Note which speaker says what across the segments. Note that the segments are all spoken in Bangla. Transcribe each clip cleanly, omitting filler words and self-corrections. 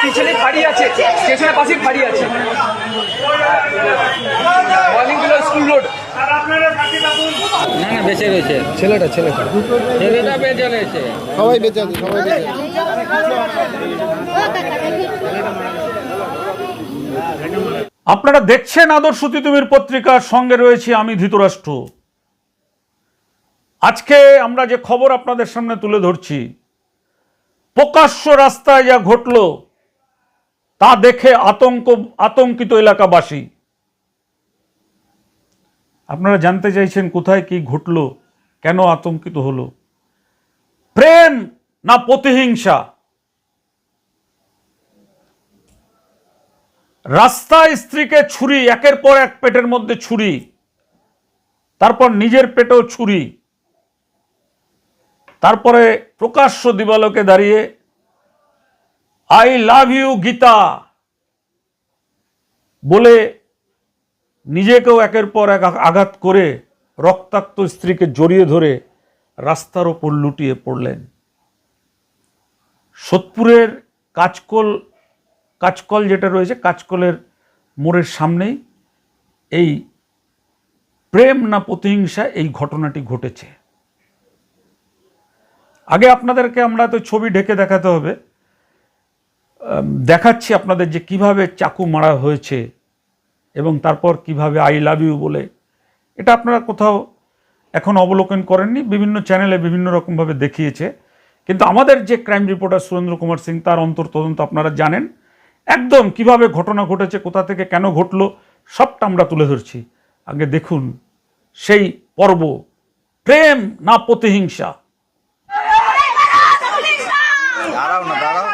Speaker 1: পিছনে ফাড়ি আছে, স্টেশনের পাশে ফাড়ি আছে। মর্নিং গুলো স্কুল রোড।
Speaker 2: না না বেঁচে রয়েছে
Speaker 3: ছেলেটা
Speaker 2: ছেলেটা বেঁচে রয়েছে।
Speaker 3: সবাই বেঁচে আছে, সবাই বেঁচে আছে।
Speaker 4: আপনারা দেখছেন আদর্শ তিতুমির পত্রিকার সঙ্গে রয়েছি আমি ধৃতরাষ্ট্র। আজকে আমরা যে খবর আপনাদের সামনে তুলে ধরছি, প্রকাশ্য রাস্তায় যা ঘটল তা দেখে আতঙ্কিত এলাকাবাসী। আপনারা জানতে চাইছেন কোথায় কি ঘটল, কেন আতঙ্কিত হলো? প্রেম না প্রতিহিংসা? রাস্তায় স্ত্রীকে ছুরি, একের পর এক পেটের মধ্যে ছুরি, তারপর নিজের পেটেও ছুরি, তারপরে প্রকাশ্য দিবালোকে দাঁড়িয়ে আই লাভ ইউ গীতা বলে নিজেকেও একের পর এক আঘাত করে রক্তাক্ত স্ত্রীকে জড়িয়ে ধরে রাস্তার ওপর লুটিয়ে পড়লেন। সোদপুরের কাঁচকল যেটা রয়েছে, কাঁচকলের মোড়ের সামনেই এই প্রেম না প্রতিহিংসা এই ঘটনাটি ঘটেছে। আগে আপনাদেরকে আমরা তো ছবি ঢেকে দেখাতে হবে, দেখাচ্ছি আপনাদের যে কিভাবে চাকু মারা হয়েছে এবং তারপর কিভাবে আই লাভ ইউ বলে। এটা আপনারা কোথাও এখন অবলোকন করেননি, বিভিন্ন চ্যানেলে বিভিন্ন রকমভাবে দেখিয়েছে, কিন্তু আমাদের যে ক্রাইম রিপোর্টার সুরেন্দ্র কুমার সিং তার অন্তর্তদন্ত আপনারা জানেন একদম কিভাবে ঘটনা ঘটেছে, কোথা থেকে কেন ঘটলো সবটা আমরা তুলে ধরছি। আগে দেখুন সেই পর্ব, প্রেম না প্রতিহিংসা।
Speaker 3: দাঁড়াও না, দাঁড়াও।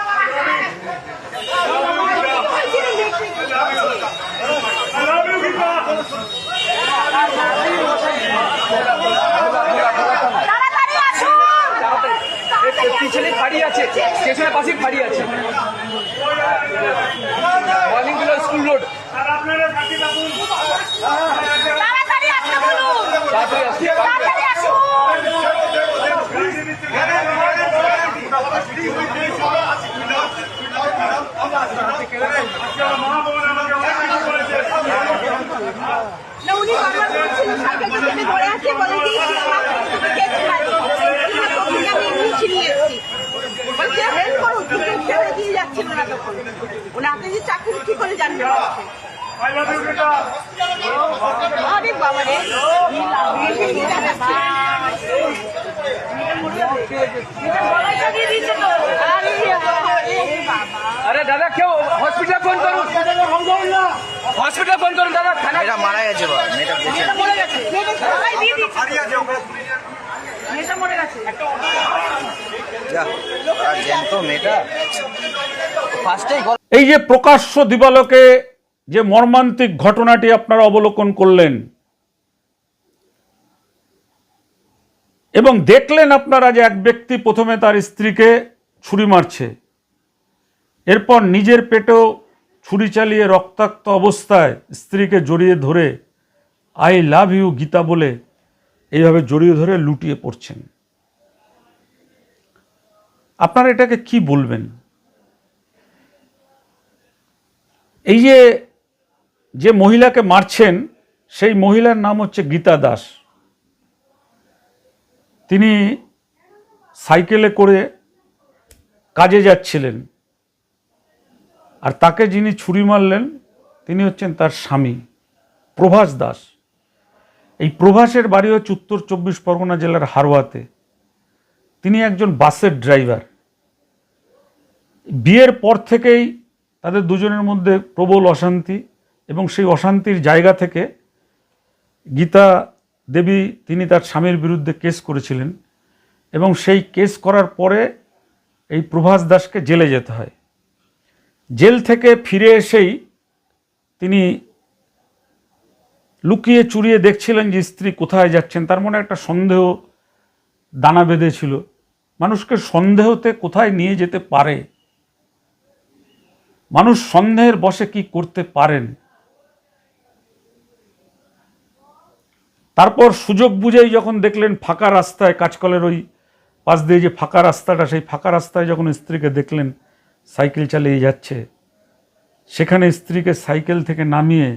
Speaker 1: পিছনে ফাড়ি আছে, স্টেশনের পাশে ফাড়ি আছে। মর্নিং গুলো স্কুল রোড।
Speaker 5: চাকরি কি করে জানবে? আরে বাবা রে,
Speaker 1: আরে দাদা কেউ হসপিটাল ফোন করুন, হসপিটাল ফোন করুন দাদা।
Speaker 3: মেয়েটা মারা গেছে,
Speaker 5: মেয়েটা মরে গেছে।
Speaker 4: এই যে প্রকাশ্য দিবালোকে যে মর্মান্তিক ঘটনাটি আপনারা অবলোকন করলেন এবং দেখলেন আপনারা যে এক ব্যক্তি প্রথমে তার স্ত্রীকে ছুরি মারছে, এরপর নিজের পেটেও ছুরি চালিয়ে রক্তাক্ত অবস্থায় স্ত্রীকে জড়িয়ে ধরে আই লাভ ইউ গীতা বলে এইভাবে জড়িয়ে ধরে লুটিয়ে পড়ছেন। আপনারা এটাকে কি বলবেন? এই যে মহিলাকে মারছেন সেই মহিলার নাম হচ্ছে গীতা দাস। তিনি সাইকেলে করে কাজে যাচ্ছিলেন, আর তাকে যিনি ছুরি মারলেন তিনি হচ্ছেন তার স্বামী প্রভাস দাস। এই প্রভাসের বাড়ি হচ্ছে উত্তর 24 পরগনা জেলার হারোয়াতে। তিনি একজন বাসের ড্রাইভার। বিয়ের পর থেকেই তাদের দুজনের মধ্যে প্রবল অশান্তি, এবং সেই অশান্তির জায়গা থেকে গীতা দেবী তিনি তার স্বামীর বিরুদ্ধে কেস করেছিলেন, এবং সেই কেস করার পরে এই প্রভাস দাসকে জেলে যেতে হয়। জেল থেকে ফিরে এসেই তিনি লুকিয়ে চুরিয়ে দেখছিলেন যে স্ত্রী কোথায় যাচ্ছেন। তার মনে একটা সন্দেহ দানা বেঁধেছিল, মানুষকে সন্দেহতে কোথায় নিয়ে যেতে পারে, মানুষ সন্দেহের বশে কি করতে পারেন। তারপর সুযোগ বুঝেই যখন দেখলেন ফাঁকা রাস্তায়, কাঁচকলের ওই পাশ দিয়ে যে ফাঁকা রাস্তাটা, সেই ফাঁকা রাস্তায় যখন স্ত্রীকে দেখলেন, সাইকেল চালিয়ে যাচ্ছে, সেখানে স্ত্রীকে সাইকেল থেকে নামিয়ে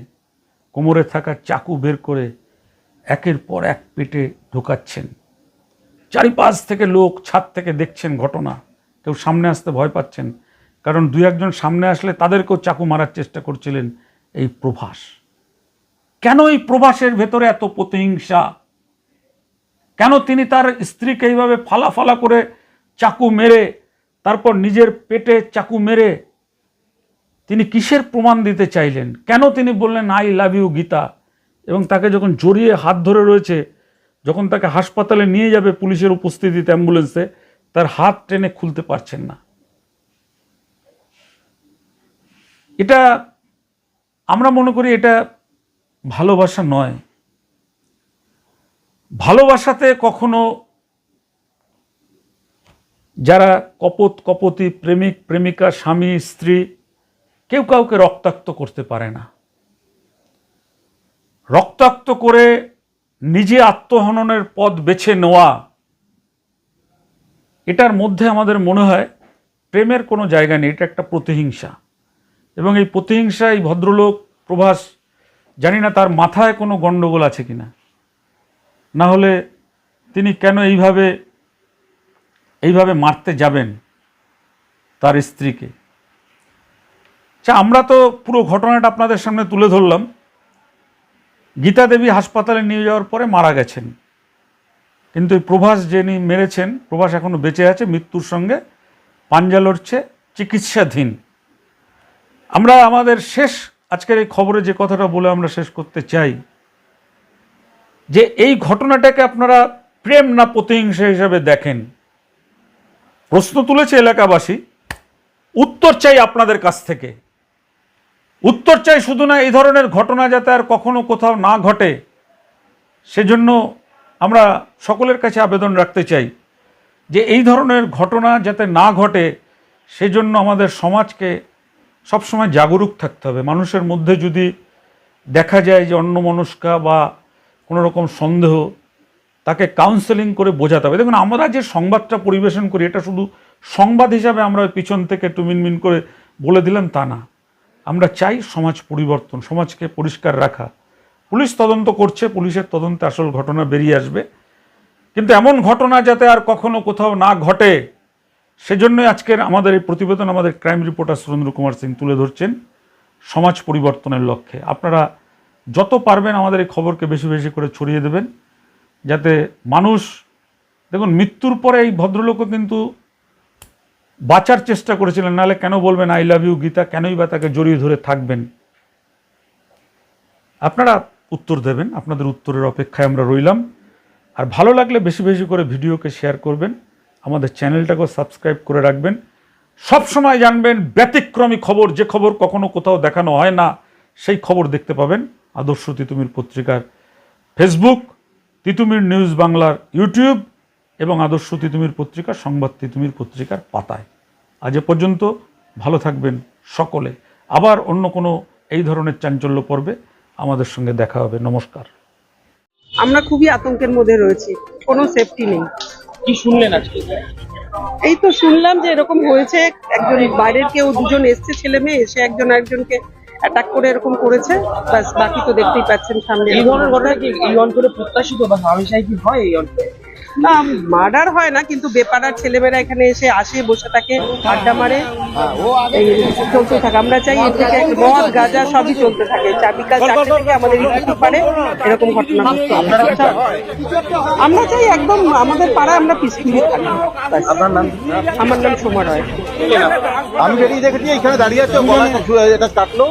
Speaker 4: কোমরে থাকা চাকু বের করে একের পর এক পেটে ঢোকাচ্ছেন। চারিপাশ থেকে লোক ছাদ থেকে দেখছেন ঘটনা, কেউ সামনে আসতে ভয় পাচ্ছেন, কারণ দুই একজন সামনে আসলে তাদেরকেও চাকু মারার চেষ্টা করছিলেন এই প্রভাস। কেন এই প্রভাসের ভেতরে এত প্রতিহিংসা? কেন তিনি তার স্ত্রীকে এইভাবে ফালা করে চাকু মেরে, তারপর নিজের পেটে চাকু মেরে তিনি কিসের প্রমাণ দিতে চাইলেন? কেন তিনি বললেন আই লাভ ইউ গীতা? এবং তাকে যখন জড়িয়ে হাত ধরে রয়েছে, যখন তাকে হাসপাতালে নিয়ে যাবে পুলিশের উপস্থিতিতে অ্যাম্বুলেন্সে, তার হাত টেনে খুলতে পারছেন না। এটা আমরা মনে করি এটা ভালোবাসা নয়। ভালোবাসাতে কখনো যারা কপতি, প্রেমিক প্রেমিকা, স্বামী স্ত্রী, কেউ কাউকে রক্তাক্ত করতে পারে না। রক্তাক্ত করে নিজে আত্মহননের পথ বেছে নেওয়া, এটার মধ্যে আমাদের মনে হয় প্রেমের কোনো জায়গা নেই, এটা একটা প্রতিহিংসা। এবং এই প্রতিহিংসা এই ভদ্রলোক প্রভাস, জানি না তার মাথায় কোনো গণ্ডগোল আছে কিনা, না হলে তিনি কেন এইভাবে মারতে যাবেন তার স্ত্রীকে। আচ্ছা, আমরা তো পুরো ঘটনাটা আপনাদের সামনে তুলে ধরলাম। গীতা দেবী হাসপাতালে নিয়ে যাওয়ার পরে মারা গেছেন, কিন্তু এই প্রভাস যিনি মেরেছেন, প্রভাস এখনো বেঁচে আছে, মৃত্যুর সঙ্গে পাঞ্জা লড়ছে, চিকিৎসাধীন। আমরা আমাদের শেষ আজকের এই খবরে যে কথাটা বলে আমরা শেষ করতে চাই, যে এই ঘটনাটাকে আপনারা প্রেম না প্রতিহিংসা হিসাবে দেখেন। প্রশ্ন তুলেছে এলাকাবাসী, উত্তর চাই আপনাদের কাছ থেকে। উত্তর চাই শুধু না, এই ধরনের ঘটনা যাতে আর কখনো কোথাও না ঘটে, সেজন্য আমরা সকলের কাছে আবেদন রাখতে চাই যে এই ধরনের ঘটনা যাতে না ঘটে, সেজন্য আমাদের সমাজকে সবসময় জাগরুক থাকতে হবে। মানুষের মধ্যে যদি দেখা যায় যে অন্যমনস্কা বা কোনো রকম সন্দেহ, তাকে কাউন্সেলিং করে বোঝাতে হবে। দেখুন, আমরা যে সংবাদটা পরিবেশন করি, এটা শুধু সংবাদ হিসাবে আমরা পিছন থেকে একটু মিনমিন করে বলে দিলাম তা না। আমরা চাই সমাজ পরিবর্তন, সমাজকে পরিষ্কার রাখা। পুলিশ তদন্ত করছে, পুলিশের তদন্তে আসল ঘটনা বেরিয়ে আসবে, কিন্তু এমন ঘটনা যাতে আর কখনো কোথাও না ঘটে, সেজন্যই আজকের আমাদের এই প্রতিবেদন আমাদের ক্রাইম রিপোর্টার সুরেন্দ্র কুমার সিং তুলে ধরছেন সমাজ পরিবর্তনের লক্ষ্যে। আপনারা যত পারবেন আমাদের এই খবরকে বেশি বেশি করে ছড়িয়ে দেবেন, যাতে মানুষ, দেখুন মৃত্যুর পরে এই ভদ্রলোকও কিন্তু বাঁচার চেষ্টা করেছিলেন, নাহলে কেন বলবেন আই লাভ ইউ গীতা? কেনই বা তাকে জড়িয়ে ধরে থাকবেন? আপনারা উত্তর দেবেন, আপনাদের উত্তরের অপেক্ষায় আমরা রইলাম। আর ভালো লাগলে বেশি বেশি করে ভিডিওকে শেয়ার করবেন, আমাদের চ্যানেলটাকেও সাবস্ক্রাইব করে রাখবেন। সব সময় জানবেন ব্যতিক্রমী খবর, যে খবর কখনো কোথাও দেখানো হয় না, সেই খবর দেখতে পাবেন আদর্শ তিতুমির পত্রিকার ফেসবুক, তিতুমির নিউজ বাংলার ইউটিউব এবং আদর্শ তিতুমির পত্রিকা, সংবাদ তিতুমির পত্রিকার পাতায়। আজ এ পর্যন্ত, ভালো থাকবেন সকলে। আবার অন্য কোনো এই ধরনের চাঞ্চল্য পর্বে আমাদের সঙ্গে দেখা হবে। নমস্কার।
Speaker 6: আমরা খুবই আতঙ্কের মধ্যে রয়েছি, কোনো সেফটি নেই।
Speaker 1: কি শুনলেন আজকে?
Speaker 6: এই তো শুনলাম যে এরকম হয়েছে, একজন বাইরের কেউ দুজন এসছে, ছেলে মেয়ে এসে একজন আরেকজনকে অ্যাটাক করে এরকম করেছে, ব্যাস। বাকি তো দেখতেই পাচ্ছেন সামনে।
Speaker 1: এই ধরনের ঘটনা কি এই অঞ্চলে প্রত্যাশিত বা হামেশাই কি হয় এই অঞ্চলে?
Speaker 6: না, মার্ডার হয় না, কিন্তু বেপাড়ার ছেলেমেয়েরা এখানে এসে আসে, বসে থাকে, আড্ডা মারে, এই চলতে থাকে। আমরা চাই এর থেকে মদ গাঁজা সবই চলতে থাকে, বিকাল 4টে থেকে আমাদের কিছু পারে এরকম ঘটনা ঘটছে। আমরা চাই একদম আমাদের পাড়ায় আমরা পিসফুলি থাকি।
Speaker 3: আপনার নাম?
Speaker 6: আমার নাম সোমা রয়।
Speaker 3: আমি বেরিয়ে দেখেছি এখানে দাঁড়িয়ে আছে, এটা কাটলো,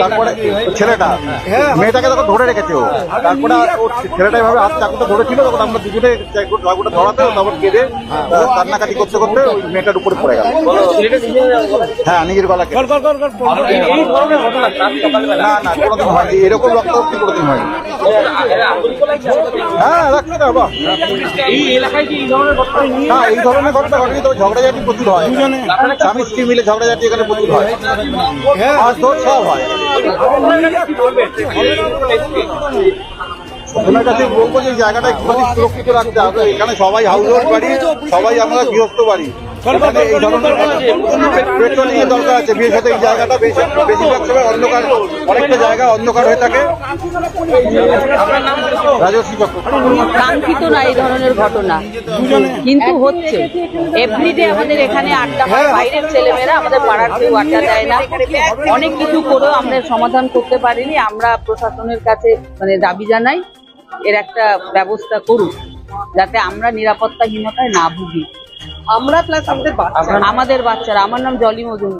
Speaker 3: তারপরে ছেলেটা মেয়েটাকে তখন ধরে রেখেছে ও, তারপরে ও ছেলেটা এভাবে হাত চাকুটা ধরেছিল, তখন আমরা দুজনে চাকুটা ধরাতে, তখন কেঁদে কান্নাকাটি করতে করতে ওই মেয়েটার উপরে পড়ে গেল। হ্যাঁ, নিজের গলাকে।
Speaker 1: এই ধরনের ঘটনা
Speaker 3: না না, কোনোদিন হয়নি এরকম, রক্তারক্তি কোনোদিন হয়নি। হ্যাঁ, রাখছি না বাবা।
Speaker 1: এই এলাকায় কি এই ধরনের ঘটনা নিয়ে?
Speaker 3: হ্যাঁ, এই ধরনের ঘটনা ঘটেনি, তবে ঝগড়াঝাটি প্রচুর হয়। স্বামী স্ত্রী মিলে ঝগড়াঝাটি এখানে প্রচুর হয়, মাছ ধর সব হয়। ওনার কাছে বলবো যে জায়গাটা একটু সুরক্ষিত রাখতে হবে। এখানে সবাই হাউস বাড়ি, সবাই আমরা গৃহস্থ বাড়ি, এখানে এই ধরনের পেট্রোলিং এর দরকার আছে। বিশেষত এই জায়গাটা বেশিরভাগ সময় অন্ধকার, অনেকটা জায়গা অন্ধকার হয়ে থাকে। রাজস্বী চক্রবর্তী।
Speaker 7: কাঙ্ক্ষিত না এই ধরনের ঘটনা, কিন্তু হচ্ছে এভরিডে আমাদের এখানে আড্ডা হয়। বাইরের ছেলেমেয়েরা, আমাদের পাড়ার কেউ আড্ডা দেয় না। অনেক কিছু করেও আমরা সমাধান করতে পারিনি। আমরা প্রশাসনের কাছে মানে দাবি জানাই এর একটা ব্যবস্থা করুক, যাতে আমরা নিরাপত্তাহীনতায় না ভুগি।
Speaker 6: আমরা প্লাস আমাদের বাচ্চা।
Speaker 7: আমাদের বাচ্চারা। আমার নাম জলি মজুমদার।